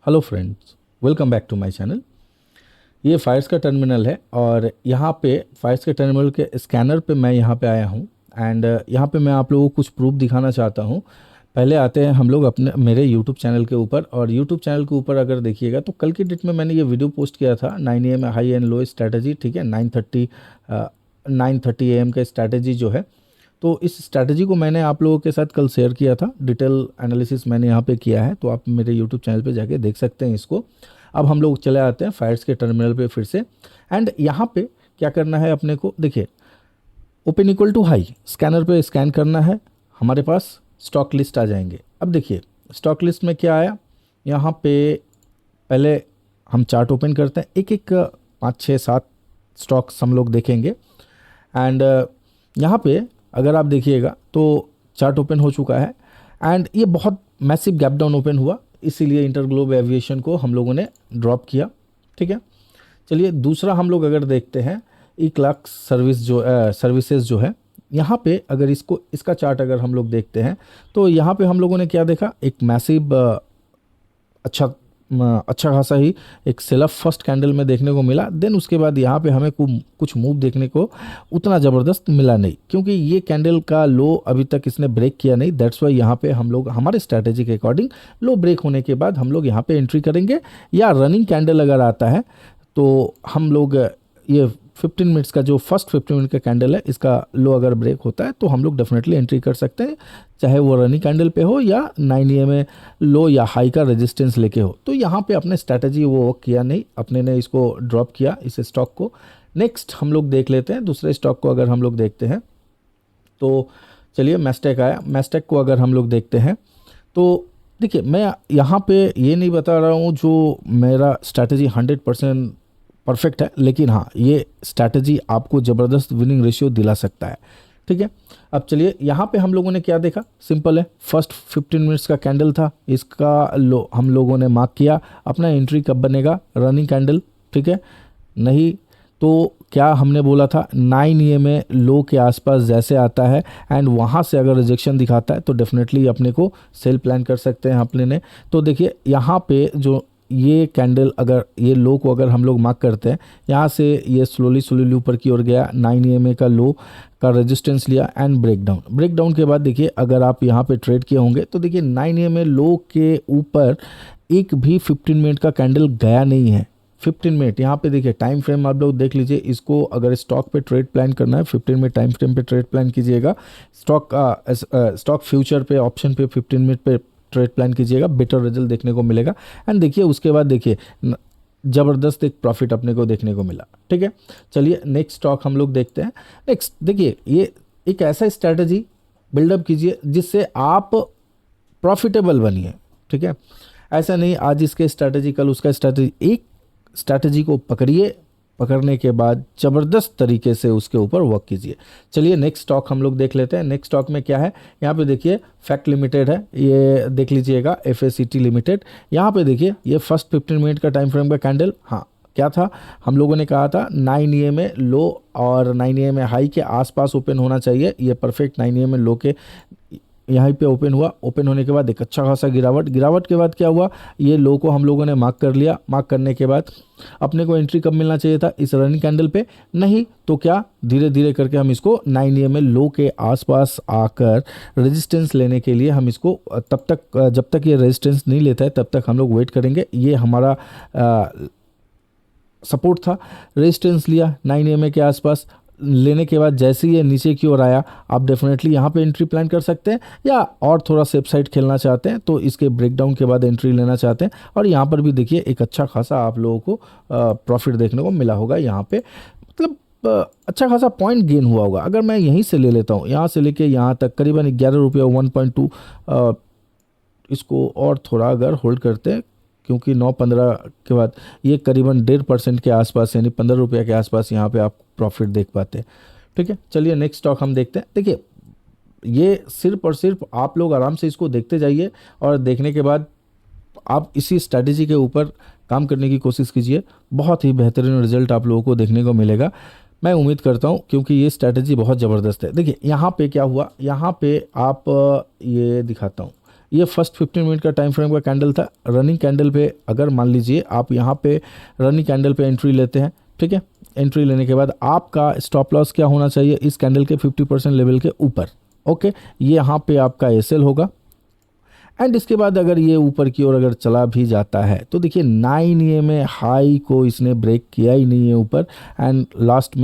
Hello friends, welcome back to my channel. ये Fyers का terminal है और यहाँ पे फायर्स के टर्मिनल के स्कैनर पे मैं यहाँ पे आया हूँ एंड यहाँ पे मैं आप लोगों को कुछ प्रूफ दिखाना चाहता हूँ। पहले आते हैं हम लोग अपने मेरे यूट्यूब चैनल के ऊपर, और यूट्यूब चैनल के ऊपर अगर देखिएगा तो कल की डेट में मैंने ये वीडियो पोस्ट किया था 9 AM high and low strategy. ठीक है, 9:30 AM का स्ट्रैटेजी जो है, तो इस स्ट्रैटेजी को मैंने आप लोगों के साथ कल शेयर किया था। डिटेल एनालिसिस मैंने यहाँ पे किया है, तो आप मेरे यूट्यूब चैनल पे जाके देख सकते हैं इसको। अब हम लोग चले आते हैं फायर्स के टर्मिनल पे फिर से, एंड यहाँ पे क्या करना है अपने को, देखिए open equal to high scanner पे स्कैन करना है, हमारे पास स्टॉक लिस्ट आ जाएंगे। अब देखिए स्टॉक लिस्ट में क्या आया, यहाँ पे पहले हम चार्ट ओपन करते हैं, एक एक 5 6 7 स्टॉक्स हम लोग देखेंगे। एंड यहाँ पे अगर आप देखिएगा तो चार्ट ओपन हो चुका है एंड ये बहुत मैसिव गैप डाउन ओपन हुआ, इसीलिए इंटरग्लोब एविएशन को हम लोगों ने ड्रॉप किया। ठीक है, चलिए दूसरा हम लोग अगर देखते हैं इक्लाक्स सर्विसेज जो है, यहाँ पे अगर इसका चार्ट अगर हम लोग देखते हैं तो यहाँ पे हम लोगों ने क्या देखा, एक मैसिव अच्छा खासा ही एक सेल ऑफ फर्स्ट कैंडल में देखने को मिला। देन उसके बाद यहाँ पे हमें कुछ मूव देखने को उतना ज़बरदस्त मिला नहीं, क्योंकि ये कैंडल का लो अभी तक इसने ब्रेक किया नहीं। दैट्स वाई यहाँ पे हम लोग हमारे स्ट्रैटेजी के अकॉर्डिंग लो ब्रेक होने के बाद हम लोग यहाँ पे एंट्री करेंगे, या रनिंग कैंडल अगर आता है तो हम लोग ये 15 मिनट्स का जो फर्स्ट 15 मिनट का कैंडल है, इसका लो अगर ब्रेक होता है तो हम लोग डेफिनेटली एंट्री कर सकते हैं, चाहे वो रनिंग कैंडल पे हो या 9 AM लो या हाई का रेजिस्टेंस लेके हो। तो यहाँ पे अपने स्ट्रैटेजी वो वर्क किया नहीं, अपने ने इसको ड्रॉप किया इस स्टॉक को। नेक्स्ट हम लोग देख लेते हैं दूसरे स्टॉक को। अगर हम लोग देखते हैं तो चलिए मैस्टेक आया, मैस्टेक को अगर हम लोग देखते हैं तो देखिए मैं यहाँ पे ये नहीं बता रहा हूँ जो मेरा स्ट्रैटेजी 100% परफेक्ट है, लेकिन हाँ ये स्ट्रैटेजी आपको ज़बरदस्त विनिंग रेशियो दिला सकता है। ठीक है, अब चलिए यहाँ पे हम लोगों ने क्या देखा, सिंपल है, फर्स्ट 15 मिनट्स का कैंडल था, इसका लो हम लोगों ने मार्क किया। अपना एंट्री कब बनेगा, रनिंग कैंडल। ठीक है, नहीं तो क्या हमने बोला था 9 AM लो के आसपास जैसे आता है एंड वहाँ से अगर रिजेक्शन दिखाता है तो डेफिनेटली अपने को सेल प्लान कर सकते हैं अपने ने। तो देखिए यहाँ पे जो ये कैंडल अगर ये लो को अगर हम लोग मार्क करते हैं, यहाँ से ये स्लोली ऊपर की ओर गया, 9 AM का लो का रेजिस्टेंस लिया एंड ब्रेकडाउन के बाद देखिए अगर आप यहाँ पे ट्रेड किए होंगे तो देखिए 9 AM लो के ऊपर एक भी 15 मिनट का कैंडल गया नहीं है। 15 मिनट यहाँ पे देखिए टाइम फ्रेम आप लोग देख लीजिए, इसको अगर स्टॉक पे ट्रेड प्लान करना है 15 मिनट टाइम फ्रेम पे ट्रेड प्लान कीजिएगा। स्टॉक फ्यूचर पे ऑप्शन पे 15 मिनट पे ट्रेड प्लान कीजिएगा, बेटर रिजल्ट देखने को मिलेगा। एंड देखिए उसके बाद देखिए ज़बरदस्त एक प्रॉफिट अपने को देखने को मिला। ठीक है, चलिए नेक्स्ट स्टॉक हम लोग देखते हैं। नेक्स्ट देखिए ये एक ऐसा स्ट्रैटेजी बिल्डअप कीजिए जिससे आप प्रॉफिटेबल बनिए। ठीक है, ऐसा नहीं आज इसके स्ट्रैटेजी कल उसका स्ट्रैटेजी, एक स्ट्रैटेजी को पकड़िए, पकड़ने के बाद ज़बरदस्त तरीके से उसके ऊपर वर्क कीजिए। चलिए नेक्स्ट स्टॉक हम लोग देख लेते हैं। नेक्स्ट स्टॉक में क्या है, यहाँ पे देखिए फैक्ट लिमिटेड है, ये देख लीजिएगा, FACT लिमिटेड। यहाँ पे देखिए ये फर्स्ट 15 मिनट का टाइम फ्रेम का कैंडल, हाँ क्या था, हम लोगों ने कहा था 9 AM लो और 9 AM हाई के आसपास ओपन होना चाहिए। ये परफेक्ट 9 AM लो के यहाँ पे ओपन हुआ। ओपन होने के बाद एक अच्छा खासा गिरावट के बाद क्या हुआ, ये लो को हम लोगों ने मार्क कर लिया। मार्क करने के बाद अपने को एंट्री कब मिलना चाहिए था, इस रनिंग कैंडल पे, नहीं तो क्या धीरे धीरे करके हम इसको 9 AM लो के आसपास आकर रेजिस्टेंस लेने के लिए हम इसको तब तक जब तक ये रेजिस्टेंस नहीं लेता है तब तक हम लोग वेट करेंगे। ये हमारा सपोर्ट था, रेजिस्टेंस लिया 9 AM के आसपास, लेने के बाद जैसे ही ये नीचे की ओर आया आप डेफिनेटली यहाँ पे एंट्री प्लान कर सकते हैं, या और थोड़ा सेफ साइड खेलना चाहते हैं तो इसके ब्रेकडाउन के बाद एंट्री लेना चाहते हैं। और यहाँ पर भी देखिए एक अच्छा खासा आप लोगों को प्रॉफिट देखने को मिला होगा। यहाँ पे मतलब अच्छा खासा पॉइंट गेन हुआ होगा। अगर मैं यहीं से ले लेता हूँ, यहाँ से लेके यहाँ तक करीबन 11 रुपये 1.2, इसको और थोड़ा अगर होल्ड करते हैं क्योंकि 9-15 के बाद ये करीबन 1.5% के आसपास यानी 15 रुपये के आसपास यहाँ पे आप प्रॉफिट देख पाते हैं। ठीक है, चलिए नेक्स्ट स्टॉक हम देखते हैं। देखिए ये सिर्फ और सिर्फ आप लोग आराम से इसको देखते जाइए और देखने के बाद आप इसी स्ट्रैटेजी के ऊपर काम करने की कोशिश कीजिए, बहुत ही बेहतरीन रिजल्ट आप लोगों को देखने को मिलेगा, मैं उम्मीद करता हूँ, क्योंकि ये स्ट्रैटेजी बहुत ज़बरदस्त है। देखिए यहाँ पे क्या हुआ, यहाँ पे आप ये दिखाता हूँ, ये फर्स्ट 15 मिनट का टाइम फ्रेम का कैंडल था। रनिंग कैंडल पे अगर मान लीजिए आप यहाँ पे रनिंग कैंडल पे एंट्री लेते हैं, ठीक है, एंट्री लेने के बाद आपका स्टॉप लॉस क्या होना चाहिए, इस कैंडल के 50% लेवल के ऊपर। ओके, ये यहाँ पे आपका एसएल होगा। एंड इसके बाद अगर ये ऊपर की ओर अगर चला भी जाता है तो देखिए 9 EMA हाई को इसने ब्रेक किया ही नहीं है ऊपर। एंड लास्ट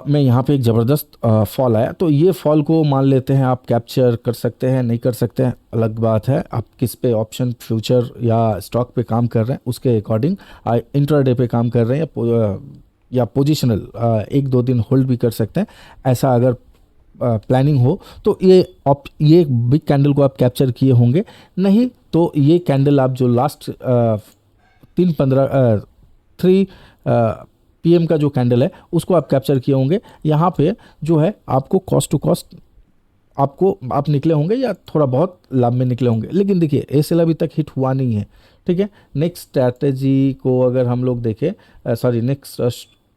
में यहाँ पे एक ज़बरदस्त फॉल आया। तो ये फॉल को मान लेते हैं आप कैप्चर कर सकते हैं, नहीं कर सकते हैं अलग बात है। आप किस पे ऑप्शन फ्यूचर या स्टॉक पे काम कर रहे हैं उसके अकॉर्डिंग, इंट्राडे पे काम कर रहे हैं या पोजिशनल 1-2 दिन होल्ड भी कर सकते हैं। ऐसा अगर प्लानिंग हो तो ये बिग कैंडल को आप कैप्चर किए होंगे, नहीं तो ये कैंडल आप जो लास्ट 3 PM का जो कैंडल है उसको आप कैप्चर किए होंगे। यहाँ पे जो है आपको कॉस्ट टू कॉस्ट आप निकले होंगे या थोड़ा बहुत लाभ में निकले होंगे। लेकिन देखिए एसएल अभी तक हिट हुआ नहीं है, ठीक है। नेक्स्ट स्ट्रैटेजी को अगर हम लोग देखें, नेक्स्ट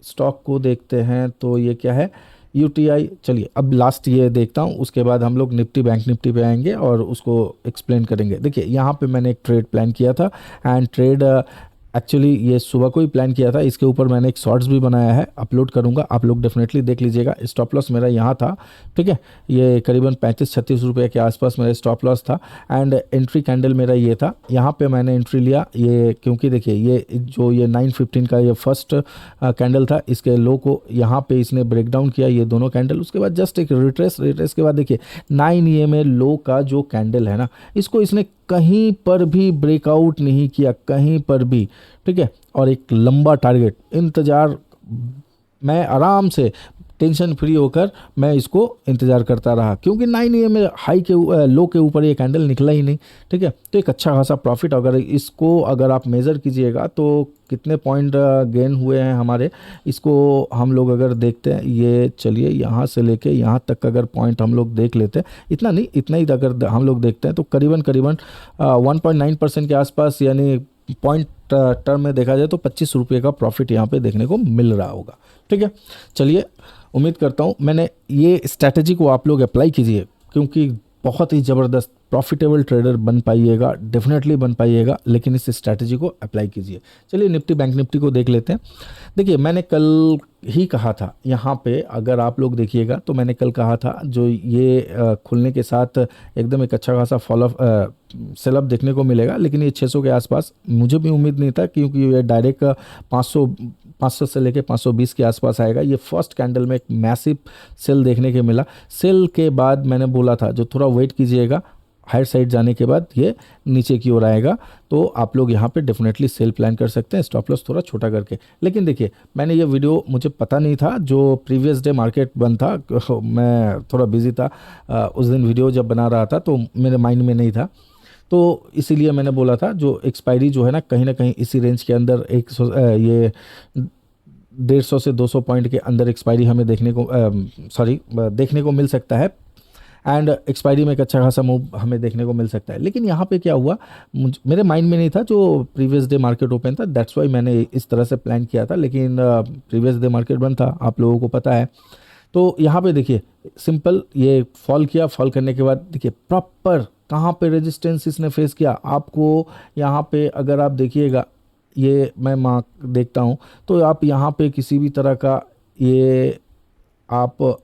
स्टॉक को देखते हैं तो ये क्या है, यूटीआई। चलिए अब लास्ट ये देखता हूँ, उसके बाद हम लोग निफ्टी बैंक निफ्टी पे आएंगे और उसको एक्सप्लेन करेंगे। देखिए यहाँ पे मैंने एक ट्रेड प्लान किया था एंड ट्रेड एक्चुअली ये सुबह को ही प्लान किया था। इसके ऊपर मैंने एक शॉर्ट्स भी बनाया है, अपलोड करूंगा, आप लोग डेफिनेटली देख लीजिएगा। स्टॉप लॉस मेरा यहाँ था, ठीक है, ये करीबन 35-36 रुपये के आसपास मेरा स्टॉप लॉस था। एंड एंट्री कैंडल मेरा ये था, यहाँ पे मैंने एंट्री लिया ये, क्योंकि देखिए ये 9:15 का ये फर्स्ट कैंडल था, इसके लो को यहाँ पे इसने ब्रेक डाउन किया ये दोनों कैंडल। उसके बाद जस्ट एक रिट्रेस के बाद देखिए 9 EMA लो का जो कैंडल है ना, इसको इसने कहीं पर भी ब्रेकआउट नहीं किया, कहीं पर भी, ठीक है। और एक लंबा टारगेट इंतज़ार, मैं आराम से टेंशन फ्री होकर मैं इसको इंतज़ार करता रहा, क्योंकि 9 EMA हाई के लो के ऊपर ये कैंडल निकला ही नहीं, ठीक है। तो एक अच्छा खासा प्रॉफिट अगर आप मेज़र कीजिएगा तो कितने पॉइंट गेन हुए हैं हमारे, इसको हम लोग अगर देखते हैं, ये चलिए यहाँ से लेके यहाँ तक अगर पॉइंट हम लोग देख लेते हैं, इतना ही अगर हम लोग देखते हैं तो करीबन 1.9% के आसपास, यानी पॉइंट टर्म में देखा जाए तो 25 रुपये का प्रॉफिट यहाँ पे देखने को मिल रहा होगा, ठीक है। चलिए उम्मीद करता हूँ मैंने ये स्ट्रैटेजी को आप लोग अप्लाई कीजिए, क्योंकि बहुत ही ज़बरदस्त प्रॉफिटेबल ट्रेडर बन पाइएगा, डेफिनेटली बन पाइएगा, लेकिन इस स्ट्रैटेजी को अप्लाई कीजिए। चलिए निफ्टी बैंक निफ्टी को देख लेते हैं। देखिए मैंने कल ही कहा था, यहाँ पे अगर आप लोग देखिएगा तो मैंने कल कहा था जो ये खुलने के साथ एकदम एक अच्छा खासा फॉलोअप सेल अप देखने को मिलेगा, लेकिन ये 600 के आसपास मुझे भी उम्मीद नहीं था, क्योंकि ये डायरेक्ट 500 से लेके 520 के आसपास आएगा। ये फर्स्ट कैंडल में एक मैसिव सेल देखने के मिला। सेल के बाद मैंने बोला था जो थोड़ा वेट कीजिएगा, हायर साइड जाने के बाद ये नीचे की ओर आएगा, तो आप लोग यहाँ पे डेफिनेटली सेल प्लान कर सकते हैं, स्टॉप लॉस थोड़ा छोटा करके। लेकिन देखिए मैंने ये वीडियो, मुझे पता नहीं था, जो प्रीवियस डे मार्केट बंद था, मैं थोड़ा बिजी था उस दिन, वीडियो जब बना रहा था तो मेरे माइंड में नहीं था, तो इसीलिए मैंने बोला था जो एक्सपायरी जो है ना कहीं इसी रेंज के अंदर 150 से 200 पॉइंट के अंदर एक्सपायरी हमें देखने को मिल सकता है। एंड एक्सपायरी में एक अच्छा खासा मूव हमें देखने को मिल सकता है। लेकिन यहाँ पे क्या हुआ, मेरे माइंड में नहीं था जो प्रीवियस डे मार्केट ओपन था, दैट्स वाई मैंने इस तरह से प्लान किया था। लेकिन प्रीवियस डे मार्केट बंद था, आप लोगों को पता है। तो यहाँ पे देखिए सिंपल ये फॉल किया, फॉल करने के बाद देखिए प्रॉपर कहाँ पे रेजिस्टेंस इसने फेस किया। आपको यहाँ पे अगर आप देखिएगा, ये मैं मार्क देखता हूँ तो आप यहाँ पे किसी भी तरह का ये आप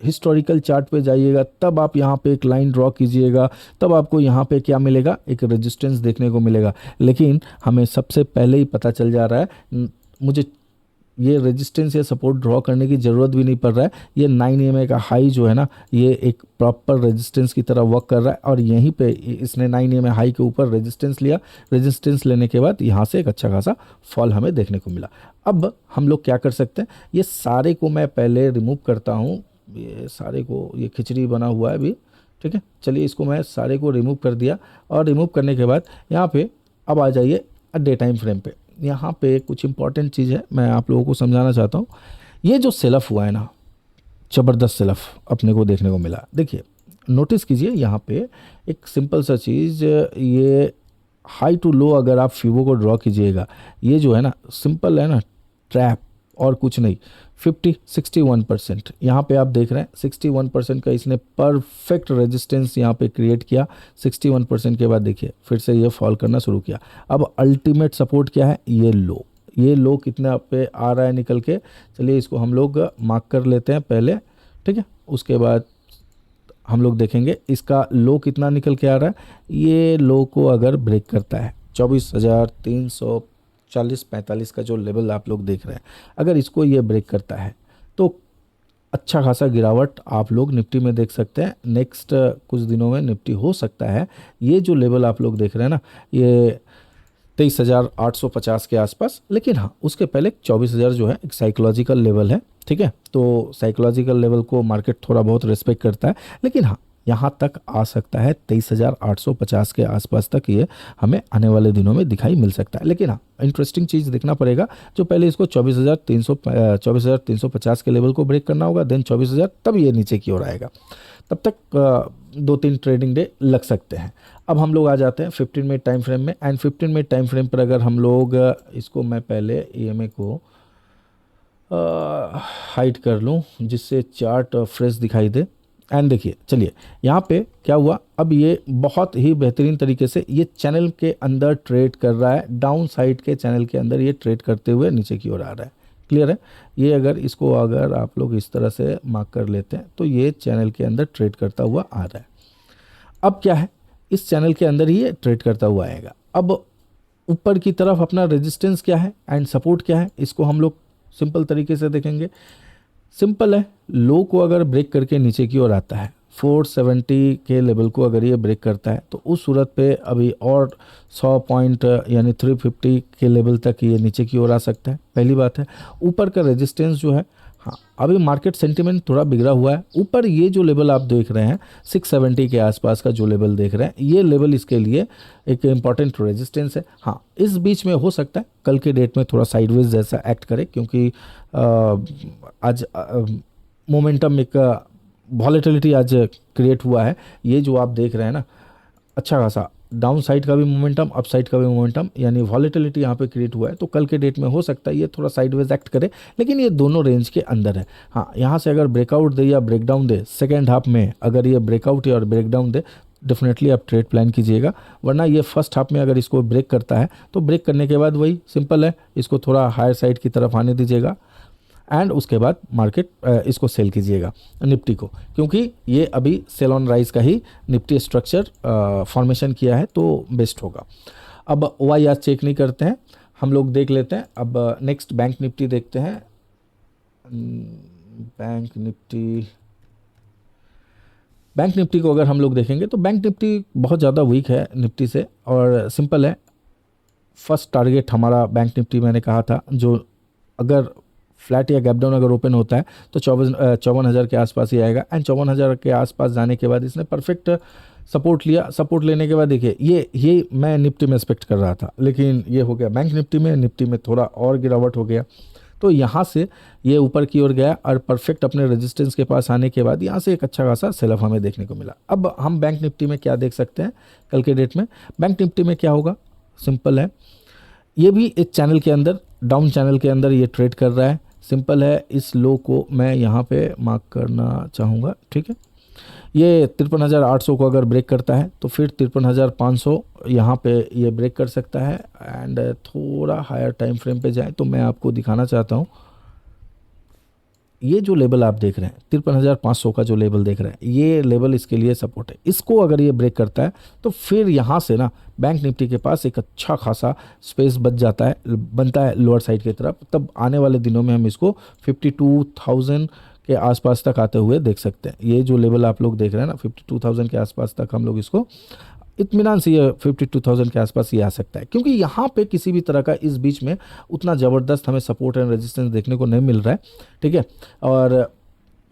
हिस्टोरिकल चार्ट पे जाइएगा, तब आप यहाँ पे एक लाइन ड्रॉ कीजिएगा, तब आपको यहाँ पे क्या मिलेगा, एक रेजिस्टेंस देखने को मिलेगा। लेकिन हमें सबसे पहले ही पता चल जा रहा है, मुझे ये रेजिस्टेंस या सपोर्ट ड्रॉ करने की ज़रूरत भी नहीं पड़ रहा है। ये 9 EMA का हाई जो है ना, ये एक प्रॉपर रेजिस्टेंस की तरह वर्क कर रहा है, और यहीं पे इसने 9 EMA हाई के ऊपर रेजिस्टेंस लिया। रेजिस्टेंस लेने के बाद यहाँ से एक अच्छा खासा फॉल हमें देखने को मिला। अब हम लोग क्या कर सकते हैं, ये सारे को मैं पहले रिमूव करता हूँ, ये सारे को, ये खिचड़ी बना हुआ है अभी, ठीक है। चलिए इसको मैं सारे को रिमूव कर दिया, और रिमूव करने के बाद यहाँ पे अब आ जाइए डे टाइम फ्रेम पे। यहाँ पे कुछ इंपॉर्टेंट चीज़ है, मैं आप लोगों को समझाना चाहता हूँ। ये जो सेलअप हुआ है ना, ज़बरदस्त सेलअप अपने को देखने को मिला। देखिए नोटिस कीजिए यहाँ पे एक सिंपल सा चीज़, ये हाई टू लो अगर आप फीवो को ड्रॉ कीजिएगा, ये जो है ना सिंपल है ना ट्रैप, और कुछ नहीं, 61% यहाँ पे आप देख रहे हैं 61% का इसने परफेक्ट रेजिस्टेंस यहाँ पे क्रिएट किया। 61% के बाद देखिए फिर से ये फॉल करना शुरू किया। अब अल्टीमेट सपोर्ट क्या है, ये लो कितना पे आ रहा है निकल के, चलिए इसको हम लोग मार्क कर लेते हैं पहले, ठीक है। उसके बाद हम लोग देखेंगे इसका लो कितना निकल के आ रहा है। ये लो को अगर ब्रेक करता है 24,340-45 का जो लेवल आप लोग देख रहे हैं, अगर इसको ये ब्रेक करता है तो अच्छा खासा गिरावट आप लोग निफ्टी में देख सकते हैं। नेक्स्ट कुछ दिनों में निफ्टी हो सकता है ये जो लेवल आप लोग देख रहे हैं ना, ये 23,850 के आसपास, लेकिन हाँ उसके पहले 24,000 जो है एक साइकोलॉजिकल लेवल है, ठीक है। तो साइकोलॉजिकल लेवल को मार्केट थोड़ा बहुत रिस्पेक्ट करता है, लेकिन हाँ यहाँ तक आ सकता है 23,850 के आसपास तक ये हमें आने वाले दिनों में दिखाई मिल सकता है। लेकिन हाँ इंटरेस्टिंग चीज़ देखना पड़ेगा, जो पहले इसको 24,350 के लेवल को ब्रेक करना होगा, देन 24,000, तब ये नीचे की ओर आएगा। तब तक 2-3 ट्रेडिंग डे लग सकते हैं। अब हम लोग आ जाते हैं 15 मिनट टाइम फ्रेम में, एंड 15 मिनट टाइम फ्रेम पर अगर हम लोग इसको, मैं पहले EMA को हाइड कर लूँ जिससे चार्ट फ्रेश दिखाई दे। एंड देखिए चलिए यहाँ पे क्या हुआ, अब ये बहुत ही बेहतरीन तरीके से ये चैनल के अंदर ट्रेड कर रहा है, डाउन साइड के चैनल के अंदर ये ट्रेड करते हुए नीचे की ओर आ रहा है। क्लियर है, ये अगर इसको अगर आप लोग इस तरह से मार्क कर लेते हैं तो ये चैनल के अंदर ट्रेड करता हुआ आ रहा है। अब क्या है, इस चैनल के अंदर ही ये ट्रेड करता हुआ आएगा। अब ऊपर की तरफ अपना रेजिस्टेंस क्या है एंड सपोर्ट क्या है, इसको हम लोग सिंपल तरीके से देखेंगे। सिंपल है, लो को अगर ब्रेक करके नीचे की ओर आता है, 470 के लेवल को अगर ये ब्रेक करता है तो उस सूरत पे अभी और 100 पॉइंट यानी 350 के लेवल तक ये नीचे की ओर आ सकता है। पहली बात है, ऊपर का रेजिस्टेंस जो है, हाँ अभी मार्केट सेंटीमेंट थोड़ा बिगड़ा हुआ है। ऊपर ये जो लेवल आप देख रहे हैं 670 के आसपास का जो लेवल देख रहे हैं, ये लेवल इसके लिए एक इम्पॉर्टेंट रेजिस्टेंस है। हाँ इस बीच में हो सकता है कल के डेट में थोड़ा साइडवेज जैसा एक्ट करे, क्योंकि आज मोमेंटम एक वॉलेटिलिटी आज क्रिएट हुआ है। ये जो आप देख रहे हैं ना, अच्छा खासा डाउन साइड का भी मोमेंटम, अप साइड का भी मोमेंटम, यानी वॉलेटिलिटी यहाँ पे क्रिएट हुआ है। तो कल के डेट में हो सकता है ये थोड़ा साइडवेज एक्ट करे, लेकिन ये दोनों रेंज के अंदर है। हाँ यहाँ से अगर ब्रेकआउट दे या ब्रेकडाउन दे सेकेंड हाफ में, अगर ये ब्रेकआउट या और ब्रेकडाउन दे, डेफिनेटली आप ट्रेड प्लान कीजिएगा। वरना ये फर्स्ट हाफ में अगर इसको ब्रेक करता है तो ब्रेक करने के बाद वही सिंपल है, इसको थोड़ा हायर साइड की तरफ आने दीजिएगा एंड उसके बाद मार्केट इसको सेल कीजिएगा निफ्टी को, क्योंकि ये अभी सेल ऑन राइज का ही निफ्टी स्ट्रक्चर फॉर्मेशन किया है तो बेस्ट होगा। अब OIR चेक नहीं करते हैं, हम लोग देख लेते हैं। अब नेक्स्ट बैंक निफ्टी देखते हैं। बैंक निफ्टी को अगर हम लोग देखेंगे तो बैंक निफ्टी बहुत ज़्यादा वीक है निफ्टी से, और सिंपल है, फर्स्ट टारगेट हमारा बैंक निफ्टी मैंने कहा था, जो अगर फ्लैट या गैप डाउन अगर ओपन होता है तो 54,000 के आसपास ही आएगा। एंड 54,000 के आसपास जाने के बाद इसने परफेक्ट सपोर्ट लिया। सपोर्ट लेने के बाद देखिए ये मैं निफ्टी में एक्सपेक्ट कर रहा था, लेकिन ये हो गया बैंक निफ्टी में थोड़ा और गिरावट हो गया। तो यहाँ से ये ऊपर की ओर गया और परफेक्ट अपने रेजिस्टेंस के पास आने के बाद यहाँ से एक अच्छा खासा सेल ऑफ हमें देखने को मिला। अब हम बैंक निफ्टी में क्या देख सकते हैं कल के डेट में, बैंक निफ्टी में क्या होगा, सिंपल है, ये भी एक चैनल के अंदर, डाउन चैनल के अंदर ये ट्रेड कर रहा है। सिंपल है, इस लो को मैं यहाँ पे मार्क करना चाहूँगा, ठीक है। ये 53,800 को अगर ब्रेक करता है तो फिर 53,500 यहाँ पे ये ब्रेक कर सकता है। एंड थोड़ा हायर टाइम फ्रेम पे जाए तो मैं आपको दिखाना चाहता हूँ, ये जो लेवल आप देख रहे हैं 53,500 का जो लेवल देख रहे हैं, ये लेवल इसके लिए सपोर्ट है। इसको अगर ये ब्रेक करता है तो फिर यहाँ से ना बैंक निफ्टी के पास एक अच्छा खासा स्पेस बनता है लोअर साइड की तरफ। तब आने वाले दिनों में हम इसको 52,000 के आसपास तक आते हुए देख सकते हैं। ये जो लेवल आप लोग देख रहे हैं ना 52,000 के आसपास तक हम लोग इसको इत्मीनान से, ये 52,000 के आसपास ये आ सकता है, क्योंकि यहाँ पे किसी भी तरह का इस बीच में उतना ज़बरदस्त हमें सपोर्ट एंड रेजिस्टेंस देखने को नहीं मिल रहा है, ठीक है। और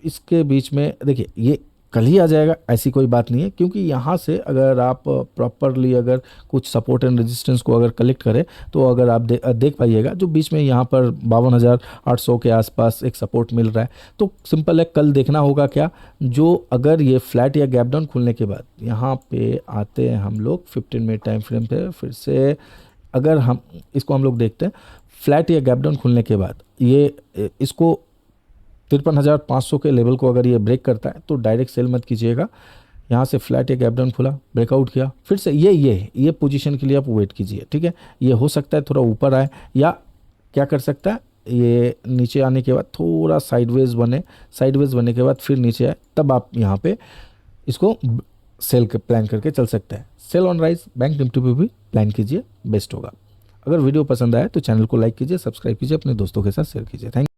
इसके बीच में देखिए ये कल ही आ जाएगा, ऐसी कोई बात नहीं है, क्योंकि यहाँ से अगर आप प्रॉपरली अगर कुछ सपोर्ट एंड रेजिस्टेंस को अगर कलेक्ट करें तो अगर आप देख पाइएगा जो बीच में यहाँ पर 52,800 के आसपास एक सपोर्ट मिल रहा है। तो सिंपल है, कल देखना होगा क्या, जो अगर ये फ्लैट या गैप डाउन खुलने के बाद यहाँ पे आते हैं हम लोग 15 मिनट टाइम फ्रेम पे, फिर से अगर हम इसको हम लोग देखते हैं फ्लैट या गैप डाउन खुलने के बाद ये इसको 53,500 के लेवल को अगर ये ब्रेक करता है तो डायरेक्ट सेल मत कीजिएगा। यहाँ से फ्लैट या गैप डाउन खुला, ब्रेकआउट किया, फिर से ये पोजीशन के लिए आप वेट कीजिए, ठीक है। ये हो सकता है थोड़ा ऊपर आए, या क्या कर सकता है, ये नीचे आने के बाद थोड़ा साइडवेज बने के बाद फिर नीचे आए, तब आप यहाँ पे इसको सेल प्लान करके चल सकते हैं। Sell on rise Bank Nifty पे भी प्लान कीजिए, बेस्ट होगा। अगर वीडियो पसंद आए तो चैनल को लाइक कीजिए, सब्सक्राइब कीजिए, अपने दोस्तों के साथ शेयर कीजिए। थैंक